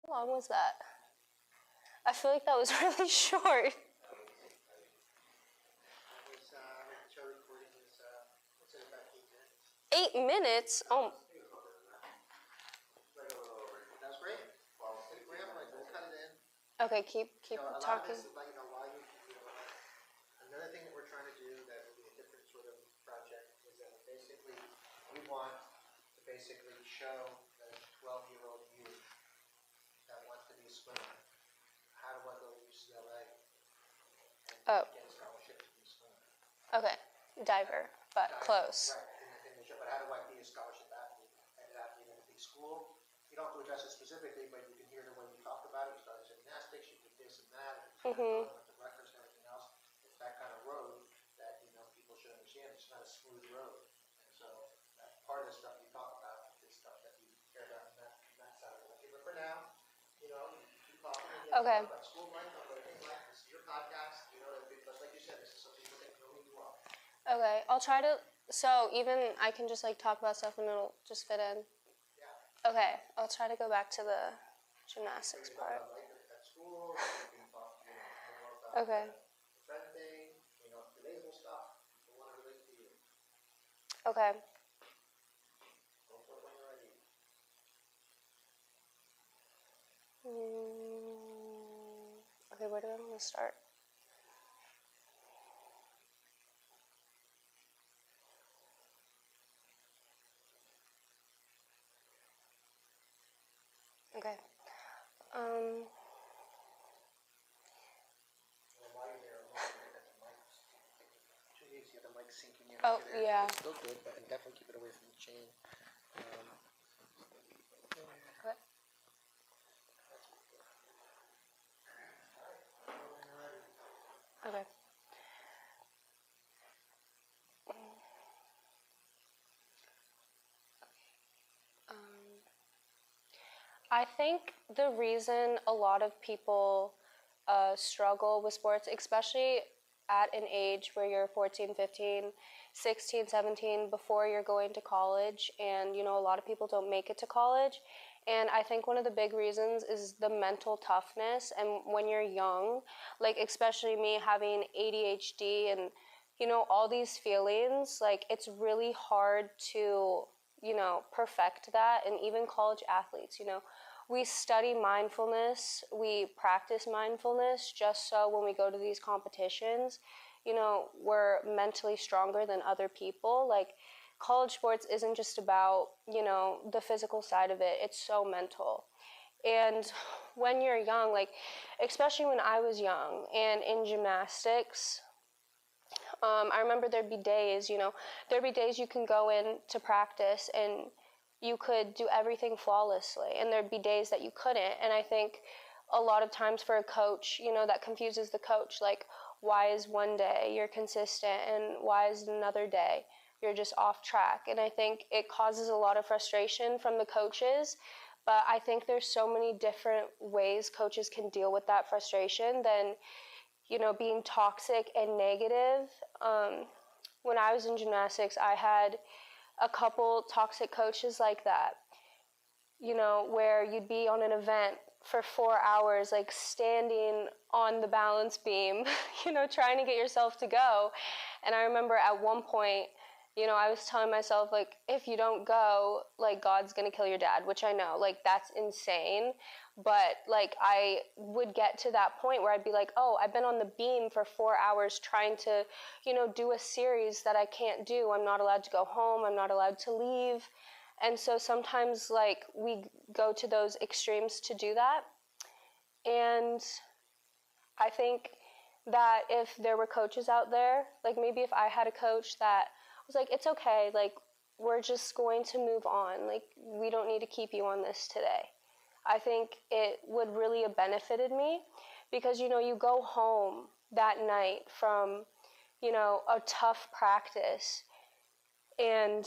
How long was that? I feel like that was really short. That was, the show recording is, what's it, about 8 minutes? 8 minutes? Oh. That was great. We'll cut it in. Okay, keep talking. Another thing that we're trying to do that will be a different sort of project is that basically we want to basically show the 12-year-old youth that wants to be a swimmer how to go to UCLA and get a scholarship to be a swimmer. Okay, diver, but close. Right, but how do I be a scholarship athlete? And athlete in a big school. You don't have to address it specifically, but you can hear the way you talk about it. You start gymnastics, you did this and that, and the records and everything else. It's that kind of road that people should understand. It's not a smooth road, and so that part of the stuff you talk about is stuff that you care about in that side of it. But for now, you keep talking. Okay. About school life, about everything life. This is your podcast. Because like you said, this is something that know who you are. Okay, I'll try to. So even I can just talk about stuff and it'll just fit in. Yeah. Okay, I'll try to go back to the gymnastics part. At school, you can talk, more about Okay. the friend thing, relatable stuff. People want to relate to you. Okay. Go for it when you're ready. Okay, where do I want to start? Okay. While you're there, I'm looking at the mics. Too easy, the mic sinking in. Oh, yeah. It's still good, but definitely keep it away from the chain. What? Okay. I think the reason a lot of people struggle with sports, especially at an age where you're 14, 15, 16, 17, before you're going to college, and a lot of people don't make it to college. And I think one of the big reasons is the mental toughness. And when you're young, especially me having ADHD and all these feelings, it's really hard to perfect that. And even college athletes, we study mindfulness, we practice mindfulness just so when we go to these competitions, we're mentally stronger than other people. College sports isn't just about, the physical side of it. It's so mental. And when you're young, especially when I was young and in gymnastics, I remember there'd be days you can go in to practice and you could do everything flawlessly, and there'd be days that you couldn't. And I think a lot of times for a coach, that confuses the coach. Why is one day you're consistent and why is another day you're just off track? And I think it causes a lot of frustration from the coaches. But I think there's so many different ways coaches can deal with that frustration than being toxic and negative. When I was in gymnastics, I had a couple toxic coaches like that, where you'd be on an event for 4 hours, standing on the balance beam, trying to get yourself to go. And I remember at one point, I was telling myself, if you don't go, God's going to kill your dad, which I know, that's insane. But, I would get to that point where I'd be like, oh, I've been on the beam for 4 hours trying to, do a series that I can't do. I'm not allowed to go home. I'm not allowed to leave. And so sometimes, we go to those extremes to do that. And I think that if there were coaches out there, maybe if I had a coach that was it's okay, we're just going to move on. We don't need to keep you on this today. I think it would really have benefited me because, you go home that night from, a tough practice and,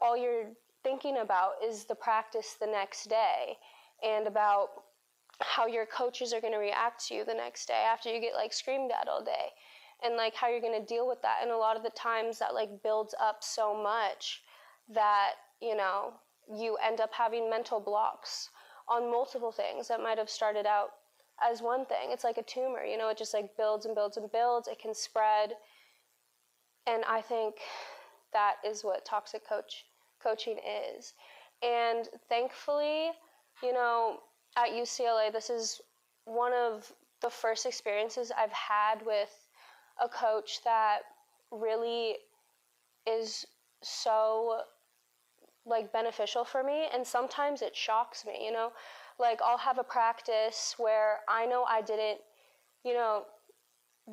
all you're thinking about is the practice the next day and about how your coaches are going to react to you the next day after you get screamed at all day. And how you're going to deal with that. And a lot of the times that builds up so much that, you end up having mental blocks on multiple things that might have started out as one thing. It's like a tumor, you know, it just like builds and builds and builds. It can spread. And I think that is what toxic coaching is. And thankfully, you know, at UCLA, this is one of the first experiences I've had with a coach that really is so like beneficial for me. And sometimes it shocks me, you know, like I'll have a practice where I know I didn't, you know,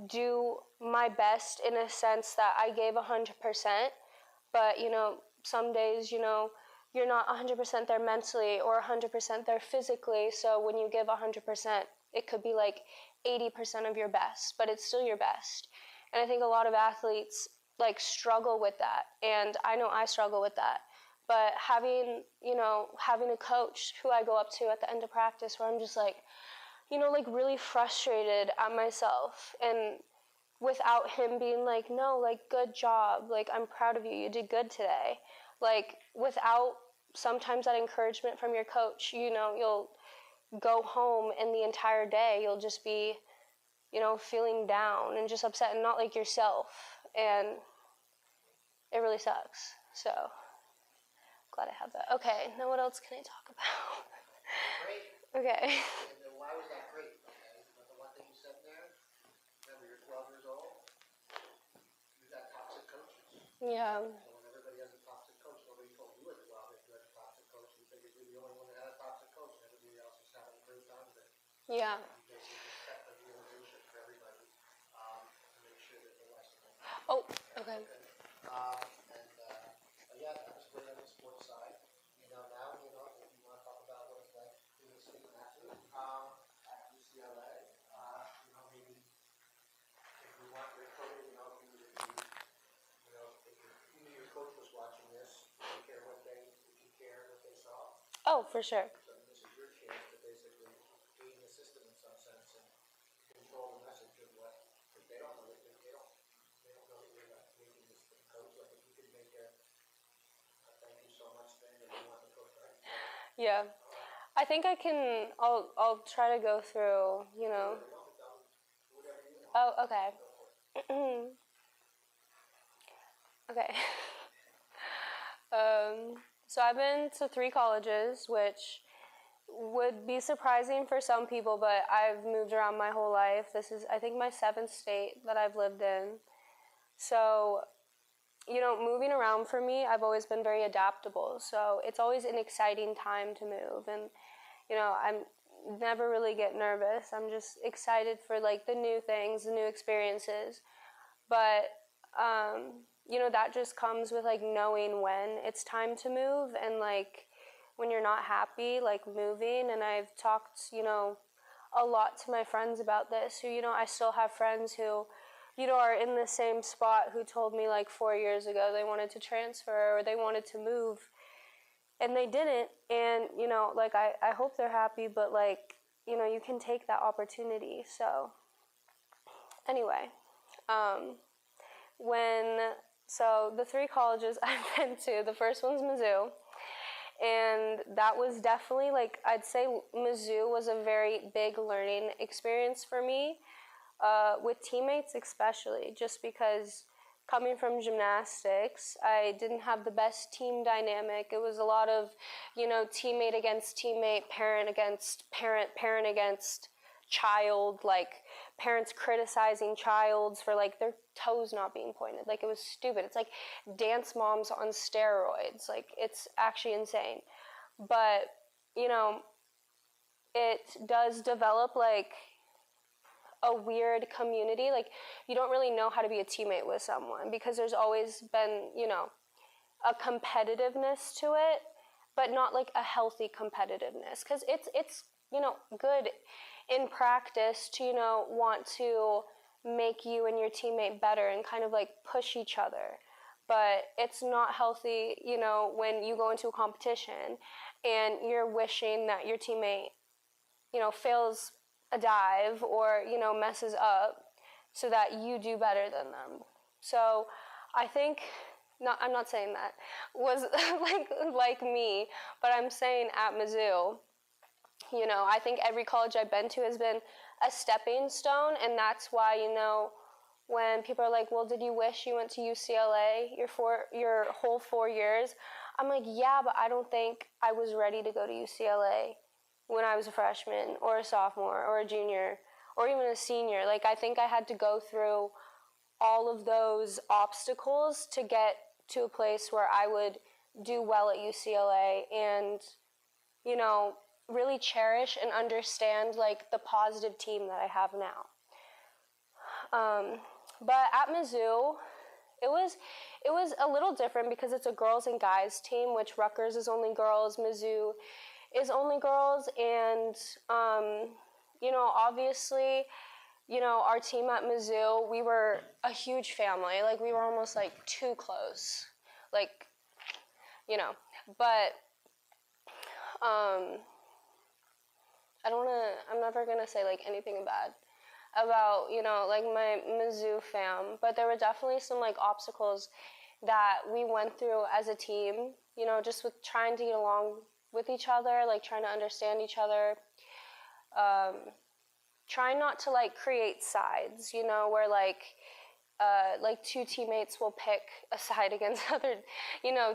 do my best in a sense that I gave 100%, but you know, some days, you know, you're not 100% there mentally or 100% there physically. So when you give 100%, it could be like 80% of your best, but it's still your best. And I think a lot of athletes like struggle with that. And I know I struggle with that. But having a coach who I go up to at the end of practice where I'm just like, you know, like really frustrated at myself, and without him being like, no, like, good job, like, I'm proud of you, you did good today. Like, without sometimes that encouragement from your coach, you know, you'll go home and the entire day you'll just be, you know, feeling down and just upset and not like yourself. And it really sucks. So, glad I have that. Okay, now what else can I talk about? Great. Okay. And then why was that great? Okay, but the one thing you said there, remember you're 12 years old, you got toxic coaches. Yeah. So when everybody has a toxic coach, nobody told you at 12 that you had a toxic coach. You figured you're the only one that had a toxic coach, and everybody else was having a great time with it. Yeah. You basically just set the realization for everybody to make sure that the lesson. Oh, okay. But yeah, that was great on the sports side. You know, now, you know, if you want to talk about what it's like being a student athlete at UCLA, you know, maybe if you want your coach, you know, if you knew your coach was watching this, would you care what they saw? Oh, for sure. So this is your chance to basically game the system in some sense and control the message of what, because they don't know that they don't know that you're not making this the coach. Like if you could make a thank you so much thing that you want the coach, right? Yeah. I think I'll try to go through, you know. Whatever you want. Oh, okay. Okay. So I've been to 3 colleges, which would be surprising for some people, but I've moved around my whole life. This is, I think, my 7th state that I've lived in. So, you know, moving around for me, I've always been very adaptable. So it's always an exciting time to move. And, you know, I'm never really get nervous. I'm just excited for, like, the new things, the new experiences. But, you know, that just comes with, like, knowing when it's time to move and, like, when you're not happy, like, moving. And I've talked, you know, a lot to my friends about this, who, you know, I still have friends who, you know, are in the same spot who told me, like, 4 years ago they wanted to transfer or they wanted to move, and they didn't. And, you know, like, I hope they're happy, but, like, you know, you can take that opportunity. So, anyway, so the 3 colleges I've been to, the first one's Mizzou. And that was definitely, like, I'd say Mizzou was a very big learning experience for me, with teammates especially, just because coming from gymnastics, I didn't have the best team dynamic. It was a lot of, you know, teammate against teammate, parent against parent, parent against child, like parents criticizing childs for, like, their toes not being pointed. Like, it was stupid. It's like dance moms on steroids. Like, it's actually insane. But, you know, it does develop, like, a weird community. Like, you don't really know how to be a teammate with someone because there's always been, you know, a competitiveness to it, but not like a healthy competitiveness, because it's you know, good in practice to, you know, want to make you and your teammate better and kind of like push each other. But it's not healthy, you know, when you go into a competition and you're wishing that your teammate, you know, fails a dive or, you know, messes up so that you do better than them. So I think, I'm not saying that was like me, but I'm saying at Mizzou, You know, I think every college I've been to has been a stepping stone, and that's why, you know, when people are like, well, did you wish you went to UCLA your whole 4 years? I'm like, yeah, but I don't think I was ready to go to UCLA when I was a freshman or a sophomore or a junior or even a senior. Like, I think I had to go through all of those obstacles to get to a place where I would do well at UCLA and, you know, really cherish and understand like the positive team that I have now. But at Mizzou, it was a little different because it's a girls and guys team, which Rutgers is only girls, Mizzou is only girls, and you know, obviously, you know, our team at Mizzou, we were a huge family. Like, we were almost like too close, like, you know. But I'm never gonna say like anything bad about, you know, like my Mizzou fam, but there were definitely some like obstacles that we went through as a team, you know, just with trying to get along with each other, like trying to understand each other, trying not to like create sides, you know, where like two teammates will pick a side against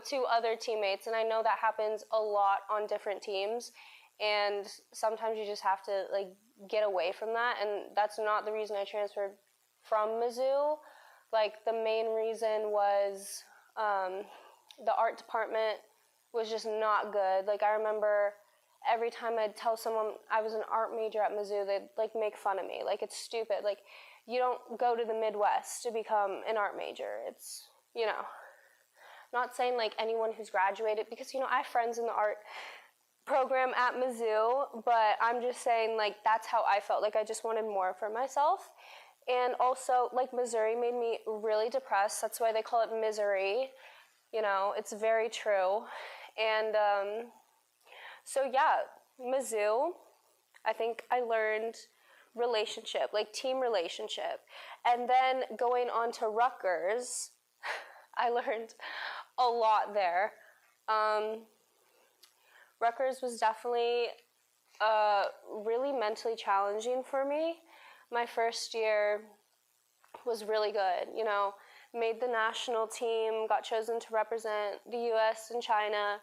two other teammates, and I know that happens a lot on different teams, and sometimes you just have to like get away from that, and that's not the reason I transferred from Mizzou. Like, the main reason was the art department was just not good. Like, I remember every time I'd tell someone I was an art major at Mizzou, they'd like make fun of me. Like, it's stupid. Like, you don't go to the Midwest to become an art major. It's, you know, not saying like anyone who's graduated, because, you know, I have friends in the art program at Mizzou, but I'm just saying like that's how I felt. Like, I just wanted more for myself. And also, like, Missouri made me really depressed. That's why they call it misery. You know, it's very true. And so yeah, Mizzou, I think I learned relationship, like team relationship. And then going on to Rutgers, I learned a lot there. Rutgers was definitely really mentally challenging for me. My first year was really good, you know, made the national team, got chosen to represent the U.S. and China.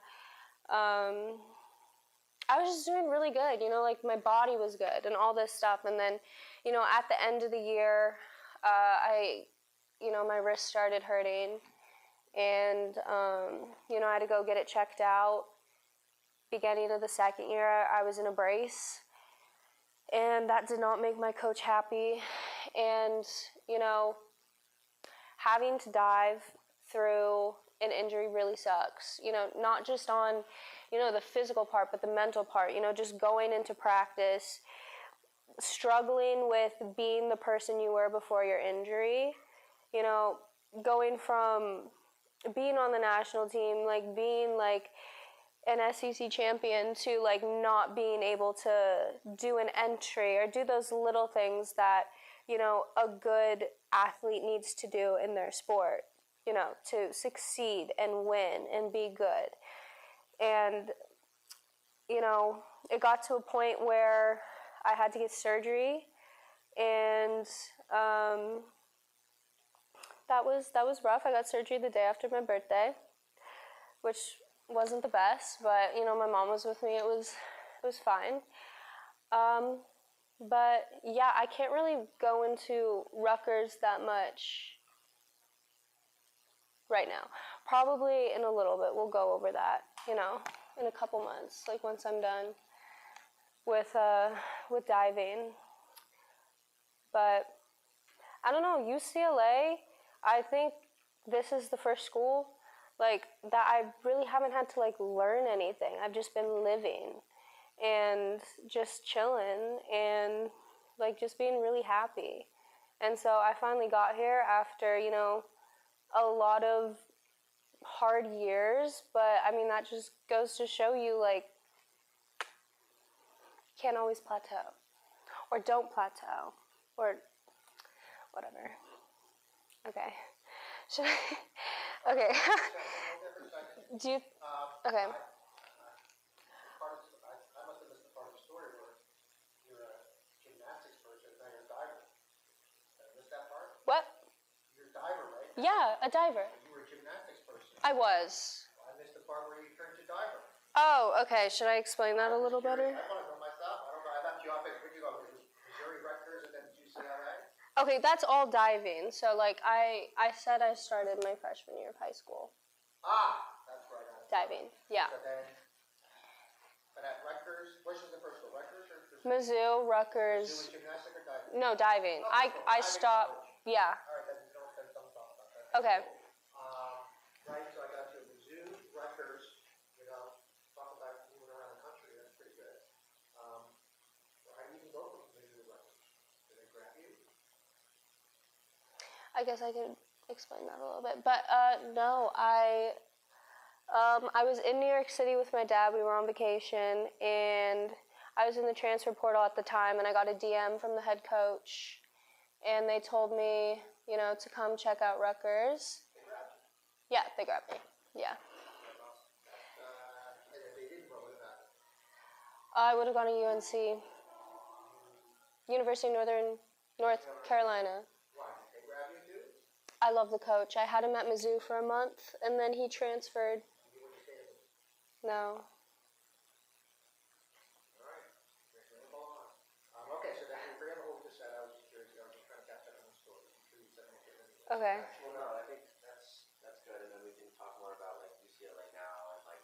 I was just doing really good, you know, like my body was good and all this stuff. And then, you know, at the end of the year, my wrist started hurting, and, you know, I had to go get it checked out. Beginning of the second year, I was in a brace, and that did not make my coach happy. And, you know, having to dive through an injury really sucks, you know, not just on, you know, the physical part, but the mental part, you know, just going into practice, struggling with being the person you were before your injury, you know, going from being on the national team, like being like an SEC champion, to like not being able to do an entry or do those little things that, you know, a good athlete needs to do in their sport, you know, to succeed and win and be good. And, you know, it got to a point where I had to get surgery, and that was rough. I got surgery the day after my birthday, which wasn't the best, but, you know, my mom was with me. It was fine. But yeah, I can't really go into Rutgers that much right now. Probably in a little bit we'll go over that, you know, in a couple months, like once I'm done with diving. But I don't know, UCLA, I think this is the first school like that I really haven't had to like learn anything. I've just been living and just chilling and like just being really happy. And so I finally got here after, you know, a lot of hard years, but I mean, that just goes to show you like you can't always plateau, or don't plateau, or whatever. Okay. Should I? Okay. Do you? Okay. I must have missed the part of the story Yeah, a diver. You were a gymnastics person. I was. Well, I missed the part where you turned to diver. Oh, okay. Should I explain that a little better? I want to know myself. I don't know. I left you off at, where'd you go? Missouri Rutgers and then UCLA? Okay, that's all diving. So like I said I started my freshman year of high school. That's right. Diving. Yeah. So then, but at Rutgers, which was the first school? Rutgers or Mizzou, Rutgers. Mizzou was gymnastics or diving? No, diving. I Diving stopped. college. Yeah. All right, then don't talk about that. Okay. Right, so I got you Mizzou, Rutgers, talk about moving around the country, that's pretty good. Well, how do you even go from Mizzou to Rutgers? Did they grab you? I guess I could explain that a little bit. But no, I was in New York City with my dad. We were on vacation, and I was in the transfer portal at the time, and I got a DM from the head coach, and they told me, to come check out Rutgers. They grabbed you. Yeah, they grabbed me. Yeah. And if they didn't, what would have happened? I would have gone to UNC, University of North Carolina. Why? Did they grab you too? I love the coach. I had him at Mizzou for a month, and then he transferred. You wouldn't stay with them. No. All right. Go on. Okay, so then we forget what we just said. I was just curious. I was just trying to catch up on the story. I'm sure you said okay. Okay. Well, no, I think that's good, and then we can talk more about like UCLA now and like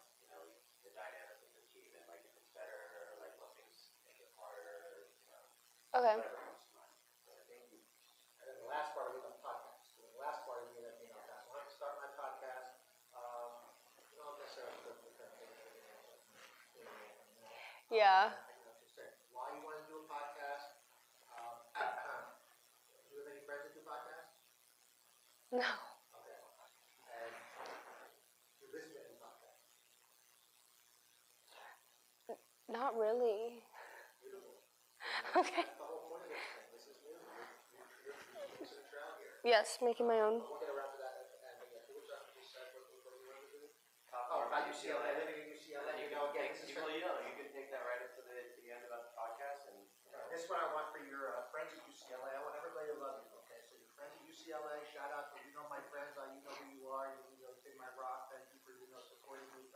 the dynamic of the team and like if it's better or like what things make it harder, Okay. whatever comes to mind. So I think And then the last part of the podcast. So the last part of the podcast. When I start my podcast, not necessarily the term, but everything else. Yeah. Just say why you want to do a podcast. Do you have any friends that do podcasts? No. Okay. And you listen to any podcast? Not really. Beautiful. Okay. That's the whole point of this thing. This is new. You're mixing a trail here. Yes, making my own. We'll get around to that at the end. But yeah, who was that who said what you wanted to do? talk Oh, more about UCLA, living in UCLA. You Again, can, this is you can take that right into the end about the podcast and This is what I want for your friends at UCLA. I want everybody to love you, okay? So your friends at UCLA, shout out to my friends, you know who you are, take my rock, thank you for supporting me,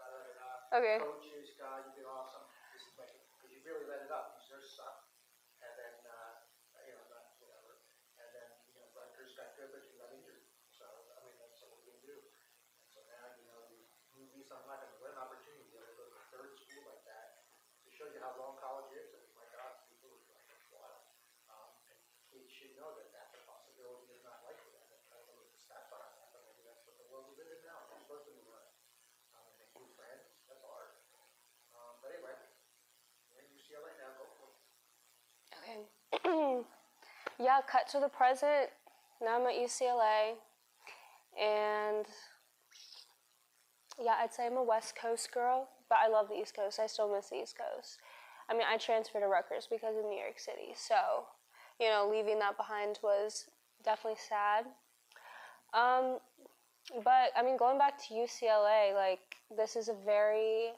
Okay. Coaches, God, you've been awesome. This is like, because you really let it up, because there's suck. And then, not whatever. And then, Rutgers got good, but you got injured. So, that's what we can do. And so now, you do something like that. What an opportunity to go to a third school like that to show you how long college is. And my God, people are like, that's wild. And kids should know that that's a possibility, if not likely. I don't know what the stats are on that, but maybe that's what the world we live in now. We're supposed to move on. And make new friends. That's hard. But anyway, you're in UCLA now. Go for it. Okay. Yeah, cut to the present. Now I'm at UCLA. And yeah, I'd say I'm a West Coast girl, but I love the East Coast. I still miss the East Coast. I transferred to Rutgers because of New York City. So, leaving that behind was definitely sad. But, going back to UCLA, this is a very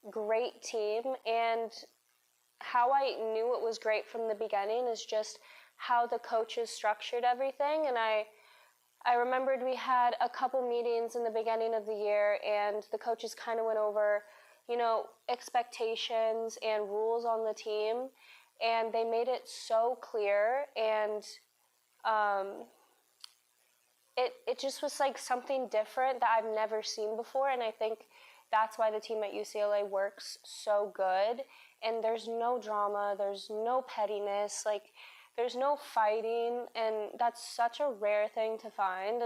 great team. And how I knew it was great from the beginning is just how the coaches structured everything. And I remembered we had a couple meetings in the beginning of the year, and the coaches kind of went over, expectations and rules on the team, and they made it so clear, and it just was like something different that I've never seen before, and I think that's why the team at UCLA works so good, and there's no drama, there's no pettiness, there's no fighting, and that's such a rare thing to find.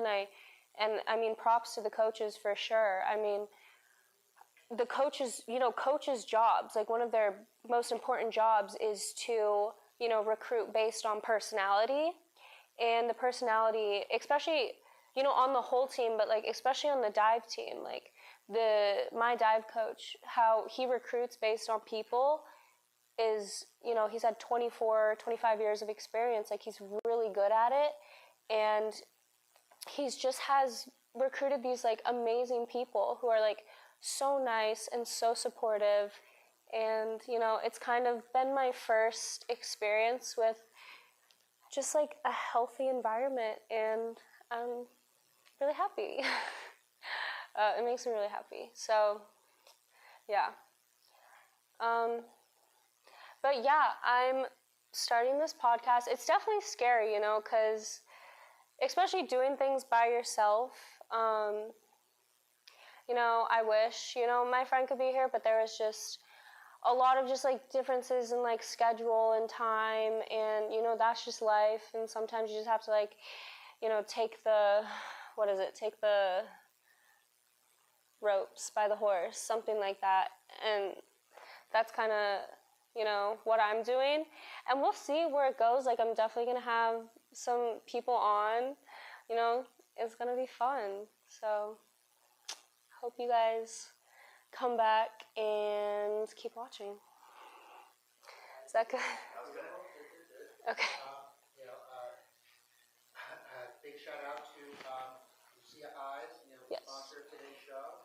And props to the coaches for sure. The coaches, coaches' jobs, one of their most important jobs is to, recruit based on personality. And the personality, especially, on the whole team, but especially on the dive team, my dive coach, how he recruits based on people is, he's had 24, 25 years of experience. He's really good at it. And he's just has recruited these, amazing people who are, so nice and so supportive. And, it's kind of been my first experience with just, a healthy environment. And, I'm really happy. It makes me really happy. So, yeah. But yeah, I'm starting this podcast. It's definitely scary, because especially doing things by yourself. I wish, my friend could be here, but there was just a lot of just like differences in like schedule and time, and that's just life. And sometimes you just have to like, take the, take the ropes by the horse, something like that. And that's kind of, what I'm doing. And we'll see where it goes. Like, I'm definitely going to have some people on, it's going to be fun. So, hope you guys come back and keep watching. Is that good? That was good. Okay. Big shout out to Lucia Eyes, Yes. sponsor today's show.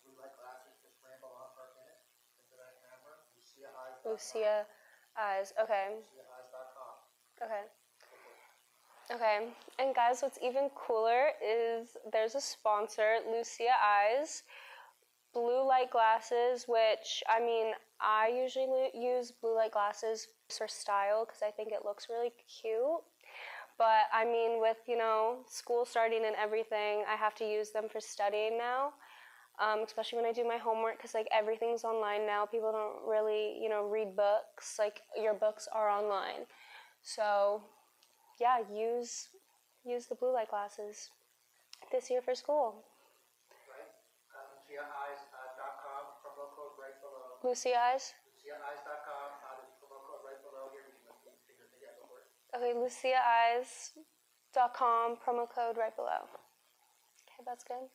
Blue light glasses, just ramble on for a minute into that camera. Lucia Eyes. Lucia Eyes. Okay. LuciaEyes.com. Okay. Okay. And guys, what's even cooler is there's a sponsor, Lucia Eyes. Blue light glasses, which, I usually use blue light glasses for style because I think it looks really cute. But, with, school starting and everything, I have to use them for studying now, especially when I do my homework because, like, everything's online now. People don't really, read books. Like, your books are online. So, yeah, use the blue light glasses this year for school. Right? LuciaEyes.com, promo code right below. Lucia Eyes? LuciaEyes.com, there's a promo code right below here. You must figure it out before. Okay, LuciaEyes.com, promo code right below. Okay, that's good. Okay.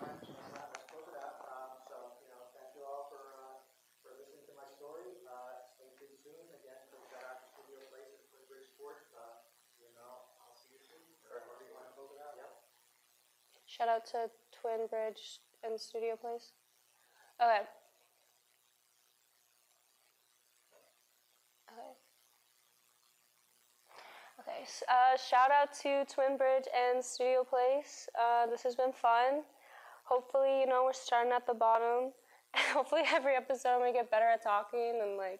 All right, let's close it out. Thank you all for listening to my story. Stay tuned soon. Again, shout out to Studio Place and Twin Bridge Sports. I'll see you soon. Or wherever you want to close it out. Yep. Shout out to Twin Bridge and Studio Place. Okay. Okay. Shout out to Twin Bridge and Studio Place. This has been fun. Hopefully, we're starting at the bottom. Hopefully every episode I'm going to get better at talking and like